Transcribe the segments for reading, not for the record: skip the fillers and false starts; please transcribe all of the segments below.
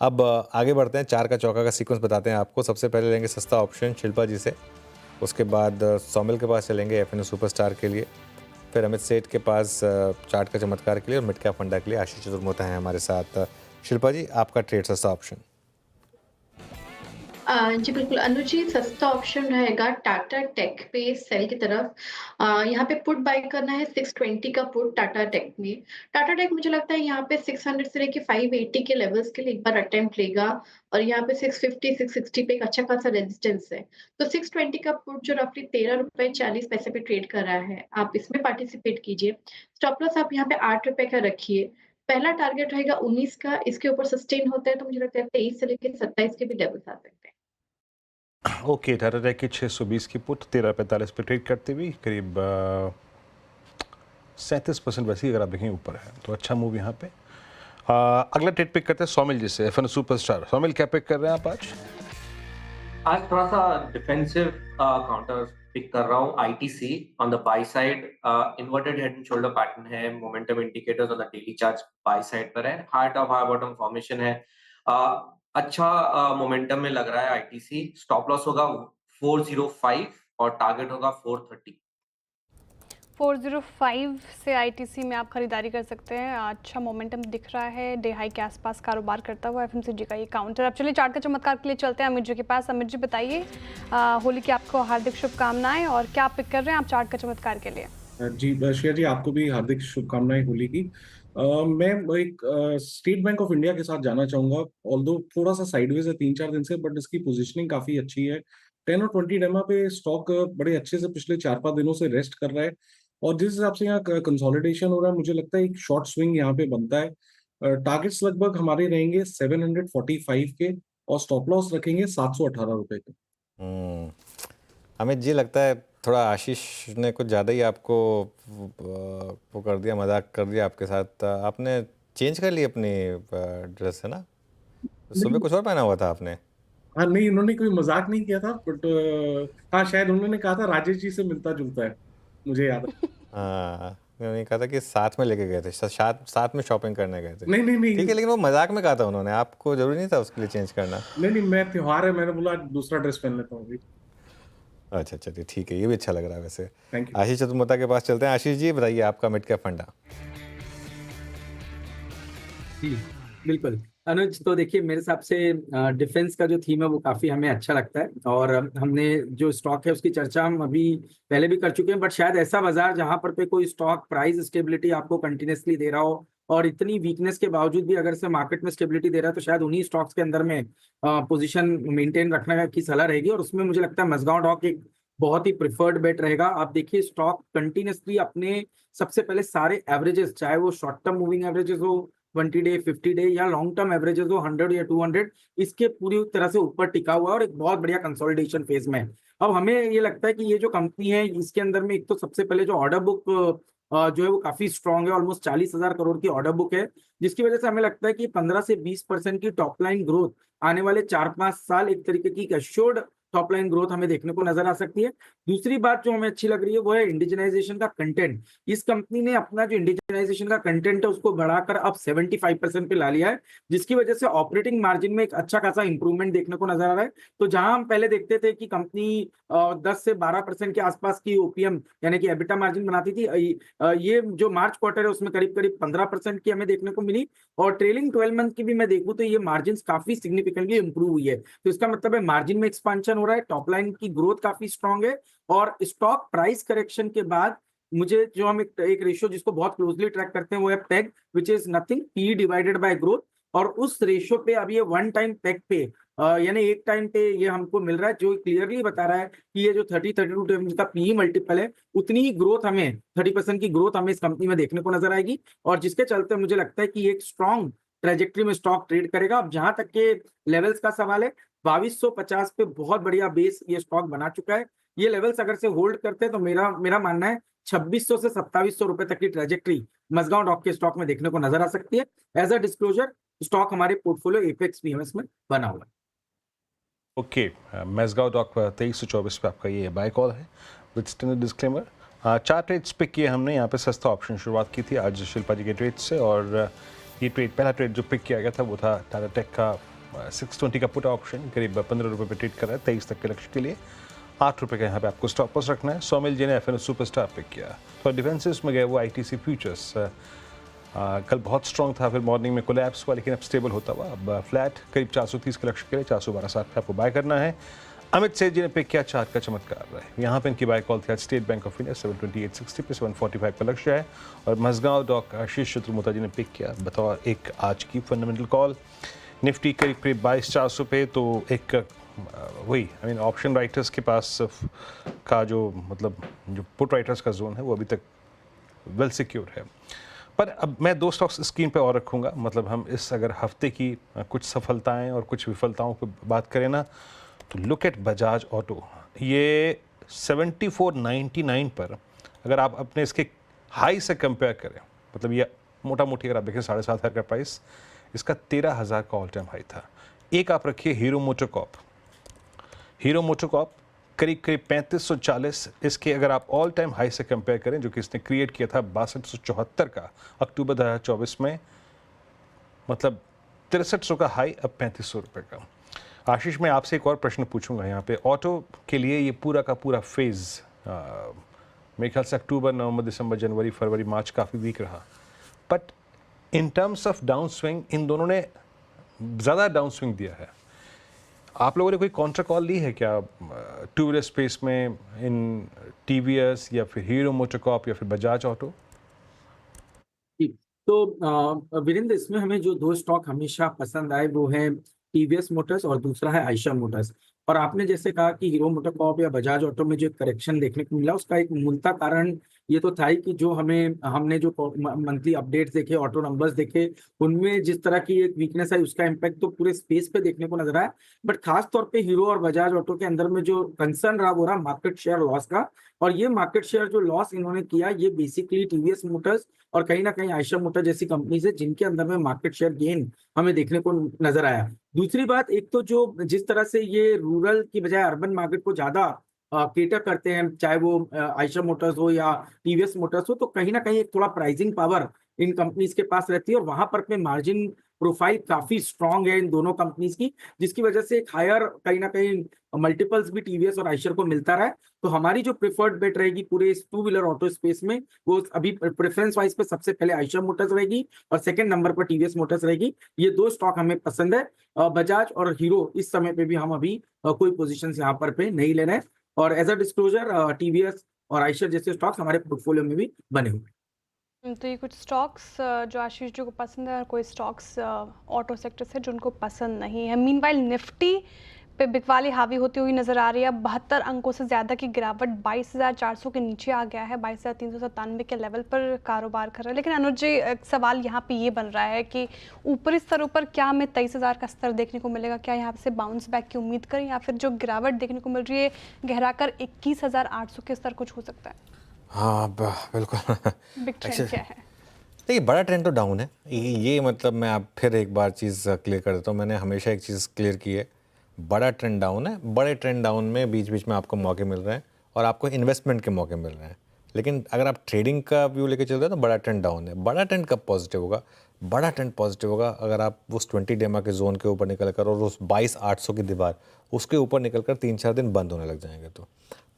अब आगे बढ़ते हैं, 4 का चौका का सीक्वेंस बताते हैं आपको। सबसे पहले लेंगे सस्ता ऑप्शन शिल्पा जी से, उसके बाद सौमिल के पास चलेंगे एफएनओ सुपरस्टार के लिए, फिर अमित सेठ के पास चार्ट का चमत्कार के लिए, और मिड कैप फंडा के लिए आशीष चतुर्मोता हैं हमारे साथ। शिल्पा जी, आपका ट्रेड सस्ता ऑप्शन। जी बिल्कुल अनुज जी, सस्ता ऑप्शन रहेगा टाटा टेक पे सेल की तरफ। यहाँ पे पुट बाय करना है 620 का पुट टाटा टेक में। टाटा टेक मुझे लगता है यहाँ पे 600 से लेके 580 के लेवल्स के लिए एक बार अटेम्प्ट लेगा, और यहाँ पे 650 660 पे एक अच्छा खासा रेजिस्टेंस है। तो 620 का पुट जो रफली 13 रुपए 40 पैसे पे ट्रेड कर रहा है, आप इसमें पार्टिसिपेट कीजिए। स्टॉप लॉस आप यहाँ पे 8 रुपए का रखिए। पहला टारगेट रहेगा 19 का, इसके ऊपर सस्टेन होता है तो मुझे लगता है 23 से लेके 27 के भी लेवल्स आ सकते हैं। ओके, टाटा टेक की 620 की पुट 13.45 पे ट्रेड करते हुए करीब 37% वैसे ही अगर आप देखें ऊपर है, तो अच्छा मूव यहाँ पे। अगला ट्रेड पिक करते हैं सौमिल जी से, एफएनओ सुपरस्टार। सौमिल, क्या पिक कर रहे हैं आप आज? आज थोड़ा सा डिफेंसिव काउंटर पिक कर रहा हूँ। ITC on the buy side, inverted head and shoulder pattern है, momentum indicators on the daily chart buy side पर है, high top high bottom formation है, अच्छा मोमेंटम में लग रहा है आईटीसी। स्टॉप लॉस होगा 405 और टारगेट होगा 430। 405 से आईटीसी में आप खरीदारी कर सकते हैं। अच्छा मोमेंटम दिख रहा है, डे हाई के आसपास कारोबार करता हुआ एफएमसीजी का ये काउंटर। अब चलिए चार्ट का चमत्कार के लिए चलते हैं अमित जी के पास। अमित जी बताइए, होली की आपको हार्दिक शुभकामनाएं, और क्या पिक कर रहे हैं आप चार्ट का चमत्कार के लिए? जी श्रेया जी, आपको भी हार्दिक शुभकामनाएं होली की। मैं एक स्टेट बैंक ऑफ इंडिया के साथ जाना चाहूंगा। ऑल्दो थोड़ा सा साइडवेज है 3-4 दिन से, बट इसकी पोजीशनिंग काफी अच्छी है। 10 और 20 डेमा पे स्टॉक बड़े अच्छे से पिछले 4-5 दिनों से रेस्ट कर रहा है, और जिस हिसाब से यहाँ कंसोलिडेशन हो रहा है, मुझे लगता है एक शॉर्ट स्विंग यहाँ पे बनता है। टारगेट्स लगभग हमारे रहेंगे 745 के, और स्टॉप लॉस रखेंगे 718 रुपए के। अमित जी, लगता है थोड़ा आशीष ने कुछ ज़्यादा ही आपको वो कर दिया, मजाक कर दिया आपके साथ। आपने चेंज कर ली अपनी ड्रेस, है ना? सुबह कुछ और पहना हुआ था आपने। हाँ नहीं, उन्होंने कोई मजाक नहीं किया था, बट हाँ शायद उन्होंने कहा था राजेश जी से मिलता जुलता है, मुझे याद है। हाँ, उन्होंने कहा था कि साथ में लेके गए थे, साथ में शॉपिंग करने गए थे। नहीं नहीं नहीं। ठीक है, लेकिन वो मजाक में कहा था उन्होंने, आपको जरूरी नहीं था उसके लिए चेंज करना। नहीं नहीं, मैं त्योहार है, मैंने बोला दूसरा ड्रेस पहन लेता हूँ अभी। अच्छा चलिए ठीक है, ये भी अच्छा लग रहा है वैसे। Thank you. आशीष चतुर्मोता के पास चलते हैं। आशीष जी बताइए, आपका मिड कैप फंडा। जी बिल्कुल अनुज, तो देखिए मेरे हिसाब से डिफेंस का जो थीम है वो काफी हमें अच्छा लगता है, और हमने जो स्टॉक है उसकी चर्चा हम अभी पहले भी कर चुके हैं। बट शायद ऐसा बाजार जहां पर पे कोई स्टॉक प्राइस स्टेबिलिटी आपको कंटिन्यूसली दे रहा हो, और इतनी वीकनेस के बावजूद भी अगर से मार्केट में स्टेबिलिटी दे रहा है, तो शायद उन्हीं स्टॉक्स के अंदर में पोजीशन मेंटेन रखने की सलाह रहेगी। और उसमें मुझे लगता है मजगांव डॉक एक बहुत ही प्रिफर्ड बेट रहेगा। आप देखिए स्टॉक कंटिन्यूसली अपने सबसे पहले सारे एवरेजेस, चाहे वो शॉर्ट टर्म मूविंग एवरेजेस हो 20 डे 50 डे, या लॉन्ग टर्म एवरेजेस हो 100 या 200, इसके पूरी तरह से ऊपर टिका हुआ है और एक बहुत बढ़िया कंसोलिडेशन फेज में है। अब हमें ये लगता है कि ये जो कंपनी है इसके अंदर में एक तो सबसे पहले जो ऑर्डर बुक जो है वो काफी स्ट्रांग है, ऑलमोस्ट 40,000 करोड़ की ऑर्डर बुक है, जिसकी वजह से हमें लगता है कि 15 से 20% की टॉप लाइन ग्रोथ आने वाले 4-5 साल एक तरीके की एश्योर्ड टॉप लाइन ग्रोथ हमें देखने को नजर आ सकती है। दूसरी बात जो हमें अच्छी लग रही है वो है इंडिजिनाइजेशन का कंटेंट। इस कंपनी ने अपना जो इंडिजिनाइजेशन का कंटेंट है उसको बढ़ाकर अब 75% पे ला लिया है, जिसकी वजह से ऑपरेटिंग मार्जिन में एक अच्छा खासा इंप्रूवमेंट देखने को नजर आ रहा है। तो जहां हम पहले देखते थे कि कंपनी 10 से 12% के आसपास की ओपीएम यानी कि एबिटा मार्जिन बनाती थी, ये जो मार्च क्वार्टर है उसमें करीब करीब 15% की हमें देखने को मिली, और ट्रेलिंग 12 मंथ की भी मैं देखूं तो ये मार्जिन काफी सिग्निफिकेंटली इंप्रूव हुई है। तो इसका मतलब है मार्जिन में एक्सपांशन हो रहा है, टॉप लाइन की ग्रोथ काफी स्ट्रांग है, और स्टॉक प्राइस करेक्शन के बाद मुझे जो हम एक रेशियो जिसको बहुत क्लोजली ट्रैक करते हैं वो है peg, which is nothing P divided by growth, और उस रेशियो पे अब ये वन टाइम पेग पे यानी एक टाइम पे ये हमको मिल रहा है, जो क्लियरली बता रहा है कि ये जो 30-32 टाइम्स का पी मल्टीपल है, उतनी ही ग्रोथ हमें 30% की ग्रोथ हमें इस कंपनी में देखने को नजर आएगी, और जिसके चलते मुझे लगता है कि एक स्ट्रॉन्ग ट्रेजेक्ट्री में स्टॉक ट्रेड करेगा। अब जहां तक के लेवल्स का सवाल है, 2250 पे बहुत बढ़िया बेस ये स्टॉक बना चुका है। ये लेवल्स अगर से होल्ड करते हैं तो मेरा मानना है 2600 से 2700 रुपए तक की ट्रेजेक्ट्री मजगांव डॉक के स्टॉक में देखने को नजर आ सकती है। एज अ डिस्क्लोजर, स्टॉक हमारे पोर्टफोलियो एपेक्स पीएमएस में बना हुआ है। ओके, मजगांव डॉक 2324 पे आपका ये बाय कॉल है with standard disclaimer. 4 trades pick किए हमने यहाँ पे। सस्ता ऑप्शन शुरुआत की थी आज शिल्पा जी के ट्रेड से, और ये ट्रेड पहला ट्रेड जो पिक किया गया था वो था टाटा टेक का 620 का पुट ऑप्शन करीब 15 रुपये पे ट्रेड कर रहा है 23 तक के लक्ष्य के लिए। 8 रुपये का यहाँ पे आपको स्टॉप लॉस रखना है। सौमिल जी ने एफएनओ सुपरस्टार पिक किया, तो डिफेंसिस में गए वो आईटीसी फ्यूचर्स। कल बहुत स्ट्रॉन्ग था, फिर मॉर्निंग में कोलैप्स हुआ, लेकिन अब स्टेबल होता हुआ अब फ्लैट करीब 430 के लक्ष्य के लिए 412.7 पे आपको बाय करना है। अमित सेठ जी ने पिक किया चार्ट का चमत्कार रहे, यहाँ पे इनकी बाय कॉल थी आज स्टेट बैंक ऑफ इंडिया 728.60 पे 745 का लक्ष्य है। और मजगांव डॉक आशीष शत्रुमोता जी ने पिक किया बतौर एक आज की फंडामेंटल कॉल। निफ्टी करीब करीब 22,400 पे, तो एक वही ऑप्शन राइटर्स के पास का जो पुट राइटर्स का जोन है वो अभी तक वेल सिक्योर है। पर अब मैं 2 स्टॉक्स स्क्रीन पे और रखूँगा, मतलब हम इस अगर हफ्ते की कुछ सफलताएं और कुछ विफलताओं पर बात करें ना, तो लुक एट बजाज ऑटो। ये 74.99 पर अगर आप अपने इसके हाई से कंपेयर करें, मतलब ये मोटा मोटी अगर आप देखें 7,500 का प्राइस, इसका 13,000 का ऑल टाइम हाई था। एक आप रखिए हीरो मोटोकॉर्प करीब करीब 3540, इसके अगर आप ऑल टाइम हाई से कंपेयर करें जो कि इसने क्रिएट किया था 6274 का अक्टूबर 2024 में, मतलब 6300 का हाई, अब 3500 रुपये का। आशीष, मैं आपसे एक और प्रश्न पूछूंगा यहाँ पे। ऑटो के लिए ये पूरा का पूरा फेज मेरे ख्याल से अक्टूबर, नवंबर, दिसंबर, जनवरी, फरवरी, मार्च काफ़ी वीक रहा, but in terms of down swing in दोनों ने ज़्यादा डाउन स्विंग दिया है। आप लोगों ने कोई काउंटर कॉल ली है क्या टू व्हीलर स्पेस में, इन टीवीएस या फिर हीरो मोटोकॉर्प या फिर बजाज ऑटो? जी, तो वीरेंद्र, इसमें हमें जो 2 स्टॉक हमेशा पसंद आए वो है टीवीएस मोटर्स और दूसरा है आयशर मोटर्स। और आपने जैसे कहा कि हीरो मोटोकॉर्प या बजाज ऑटो में जो करेक्शन देखने को मिला, उसका एक मूलतः कारण ये तो था ही कि जो हमने जो मंथली अपडेट्स देखे, ऑटो नंबर्स देखे, उनमें जिस तरह की एक वीकनेस आई उसका इम्पैक्ट तो पूरे स्पेस पे देखने को नजर आया। बट खास तौर पे हीरो और बजाज ऑटो के अंदर में जो कंसर्न रहा वो रहा मार्केट शेयर लॉस का। और ये मार्केट शेयर जो लॉस इन्होंने किया, ये बेसिकली टीवीएस मोटर्स और कहीं ना कहीं आयशर मोटर जैसी कंपनी से, जिनके अंदर में मार्केट शेयर गेन हमें देखने को नजर आया। दूसरी बात, एक तो जो जिस तरह से ये रूरल की बजाय अर्बन मार्केट को ज्यादा केटर करते हैं, चाहे वो आयशर मोटर्स हो या टीवीएस मोटर्स हो, तो कहीं ना कहीं एक थोड़ा प्राइसिंग पावर इन कंपनीज के पास रहती है और वहां पर पे मार्जिन प्रोफाइल काफी स्ट्रांग है इन दोनों कंपनीज की, जिसकी वजह से एक हायर कहीं ना कहीं मल्टीपल्स भी टीवीएस और आयशर को मिलता रहा है। तो हमारी जो प्रेफर्ड बेट रहेगी पूरे इस 2 व्हीलर ऑटो स्पेस में, वो अभी प्रेफरेंस वाइज पे सबसे पहले आयशर मोटर्स रहेगी और सेकंड नंबर पर टीवीएस मोटर्स रहेगी। ये 2 स्टॉक हमें पसंद है। बजाज और हीरो इस समय पे भी हम अभी कोई पोजिशन यहाँ पर पे नहीं ले रहे हैं। और एज अ डिस्क्लोजर, टीवीएस और आयशर जैसे स्टॉक्स हमारे पोर्टफोलियो में भी बने हुए। तो ये कुछ स्टॉक्स जो आशीष जी को पसंद है और कोई स्टॉक्स ऑटो सेक्टर से जो उनको पसंद नहीं है। मीनवाइल निफ्टी पे बिकवाली हावी होती हुई नजर आ रही है। 72 अंकों से ज़्यादा की गिरावट 22,400 के नीचे आ गया है, 22,397 के लेवल पर कारोबार कर रहा है। लेकिन अनुज जी, एक सवाल यहाँ पे ये बन रहा है कि ऊपरी स्तरों पर क्या हमें 23,000 का स्तर देखने को मिलेगा? क्या यहाँ से बाउंस बैक की उम्मीद करें, या फिर जो गिरावट देखने को मिल रही है गहराकर 21,800 के स्तर कुछ हो सकता है? हाँ बिल्कुल। बिग ट्रेंड क्या है? देखिए, बड़ा ट्रेंड तो डाउन है। ये मतलब मैं आप फिर एक बार चीज़ क्लियर कर देता हूँ। मैंने हमेशा एक चीज़ क्लियर की है, बड़ा ट्रेंड डाउन है। बड़े ट्रेंड डाउन में बीच बीच में आपको मौके मिल रहे हैं और आपको इन्वेस्टमेंट के मौके मिल रहे हैं। लेकिन अगर आप ट्रेडिंग का व्यू लेके चल रहे हैं तो बड़ा ट्रेंड डाउन है। बड़ा ट्रेंड कब पॉजिटिव होगा? बड़ा ट्रेंड पॉजिटिव होगा अगर आप उस 20 डेमा के जोन के ऊपर निकल कर और उस 22,800 की दीवार उसके ऊपर निकल कर 3-4 दिन बंद होने लग जाएंगे, तो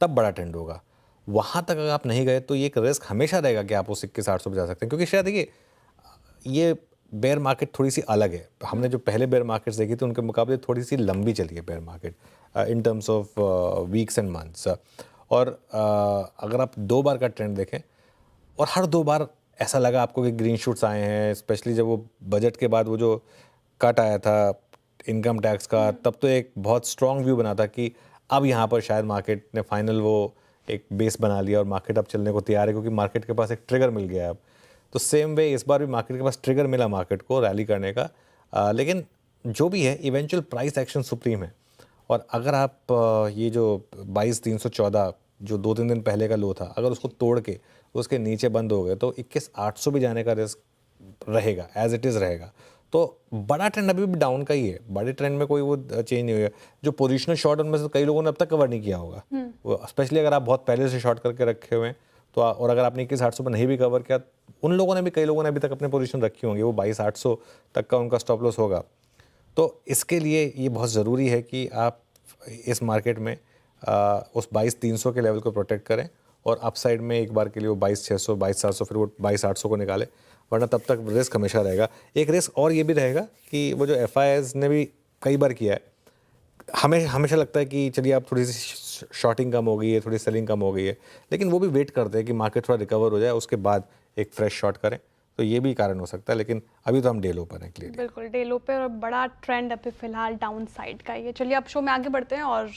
तब बड़ा ट्रेंड होगा। वहाँ तक अगर आप नहीं गए तो ये एक रिस्क हमेशा रहेगा कि आप उस 21,800 पे जा सकते हैं, क्योंकि शायद देखिए ये बेयर मार्केट थोड़ी सी अलग है। हमने जो पहले बेयर मार्केट्स देखी थी उनके मुकाबले थोड़ी सी लंबी चली है bear market in terms of weeks and months. और अगर आप 2 बार का ट्रेंड देखें और हर 2 बार ऐसा लगा आपको कि ग्रीन शूट्स आए हैं, स्पेशली जब वो बजट के बाद वो जो कट आया था इनकम टैक्स का, तब तो एक बहुत स्ट्रॉन्ग व्यू बना था कि अब यहाँ पर शायद मार्केट ने फाइनल वो एक बेस बना लिया और मार्केट अब चलने को तैयार है, क्योंकि मार्केट के पास एक ट्रिगर मिल गया है अब। तो सेम वे इस बार भी मार्केट के पास ट्रिगर मिला मार्केट को रैली करने का। लेकिन जो भी है, इवेंचुअल प्राइस एक्शन सुप्रीम है। और अगर आप ये जो 22,314 जो 2-3 दिन पहले का लो था, अगर उसको तोड़ के उसके नीचे बंद हो गए तो 21,800 भी जाने का रिस्क रहेगा, एज इट इज़ रहेगा। तो बड़ा ट्रेंड अभी भी डाउन का ही है। बड़े ट्रेंड में कोई वो चेंज नहीं हुआ। जो पोजिशनल शॉर्ट उनमें से कई लोगों ने अब तक कवर नहीं किया होगा, वो स्पेशली अगर आप बहुत पहले से शॉर्ट करके रखे हुए हैं तो, और अगर आपने 21,800 पर नहीं भी कवर किया, उन लोगों ने भी, कई लोगों ने अभी तक अपने पोजीशन रखी होंगी, वो 22,800 तक का उनका स्टॉप लॉस होगा। तो इसके लिए ये बहुत ज़रूरी है कि आप इस मार्केट में उस 22,300 के लेवल को प्रोटेक्ट करें और अपसाइड में एक बार के लिए वो 22,600 22,700 फिर वो 22,800 को निकाले, वरना तब तक रिस्क हमेशा रहेगा। एक रिस्क और ये भी रहेगा कि वो जो एफआईआईज ने भी कई बार किया है, हमें हमेशा लगता है कि चलिए अब थोड़ी सी शॉर्टिंग कम हो गई है, थोड़ी सेलिंग कम हो गई है, लेकिन वो भी वेट करते हैं कि मार्केट थोड़ा रिकवर हो जाए, उसके बाद एक फ्रेश शॉर्ट करें। तो ये भी कारण हो सकता है, लेकिन अभी तो हम डे लो पर हैं क्लियरली। बिल्कुल डे लो पे और बड़ा ट्रेंड अभी फिलहाल डाउन साइड का ही है। चलिए अब शो में आगे बढ़ते हैं और